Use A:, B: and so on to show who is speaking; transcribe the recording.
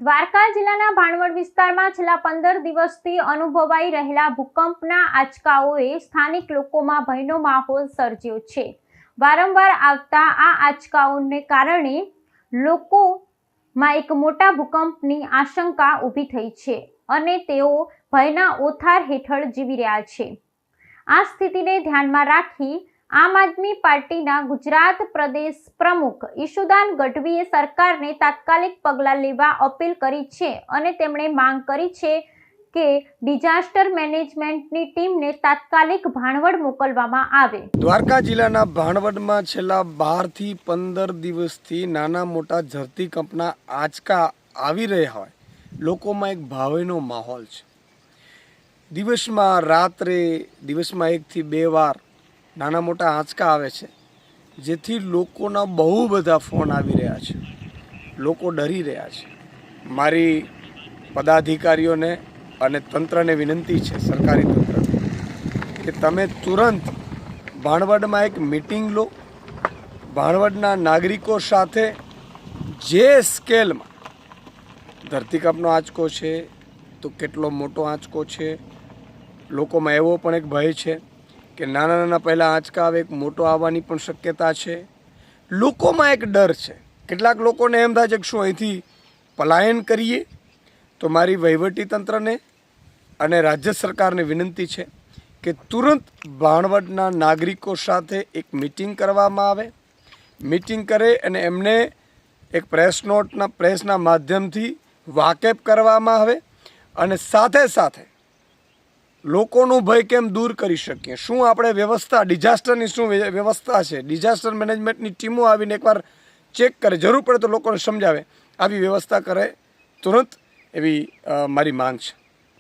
A: દ્વારકા જિલ્લાના ભાણવડ વિસ્તારમાં છેલ્લા 15 દિવસથી અનુભવાઈ રહેલા ભૂકંપના આંચકાઓએ સ્થાનિક લોકોમાં ભયનો માહોલ સર્જ્યો છે। વારંવાર આવતા આ આંચકાઓને કારણે લોકોમાં એક મોટા ભૂકંપની આશંકા ઊભી થઈ છે અને તેઓ ભયના ઓથાર હેઠળ જીવી રહ્યા છે। આ સ્થિતિને ધ્યાનમાં રાખી આમ આદમી પાર્ટીના ગુજરાત પ્રદેશ પ્રમુખ ઈશુદાન ગઢવીએ સરકારને તાત્કાલિક પગલાં લેવા અપીલ કરી છે અને તેમણે માંગ કરી છે કે ડિઝાસ્ટર મેનેજમેન્ટની ટીમને તાત્કાલિક ભાણવડ મોકલવામાં આવે।
B: દ્વારકા જિલ્લાના ભાણવડમાં છેલ્લા 12 થી 15 દિવસથી નાના મોટા ધરતીકંપના આંચકા આવી રહ્યા હોય લોકોમાં એક ભાવનો માહોલ છે। દિવસમાં 1 થી 2 વાર નાના મોટા આંચકા આવે છે, જેથી લોકોના બહુ બધા ફોન આવી રહ્યા છે, લોકો ડરી રહ્યા છે। મારી પદાધિકારીઓને અને તંત્રને વિનંતી છે, સરકારી તંત્ર, કે તમે તુરંત ભાણવડમાં એક મીટિંગ લો। ભાણવડના નાગરિકો સાથે જે સ્કેલમાં ધરતીકંપનો આંચકો છે તો કેટલો મોટો આંચકો છે, લોકોમાં એવો પણ એક ભય છે કે નાના પહેલાં આંચકા આવે, એક મોટો આવવાની પણ શક્યતા છે। લોકોમાં એક ડર છે, કેટલાક લોકોને એમ થાય છે કે શું અહીંથી પલાયન કરીએ। તો મારી વહીવટીતંત્રને અને રાજ્ય સરકારને વિનંતી છે કે તુરંત ભાણવડના નાગરિકો સાથે એક મિટિંગ કરવામાં આવે। મિટિંગ કરે અને એમને એક પ્રેસના માધ્યમથી વાકેફ કરવામાં આવે અને સાથે સાથે લોકોનું ભય કેમ દૂર કરી શકીએ, શું આપણે વ્યવસ્થા, ડિઝાસ્ટરની શું વ્યવસ્થા છે, ડિઝાસ્ટર મેનેજમેન્ટની ટીમો આવીને એકવાર ચેક કરે, જરૂર પડે તો લોકોને સમજાવે, આવી વ્યવસ્થા કરે તુરંત, એવી મારી માંગ છે।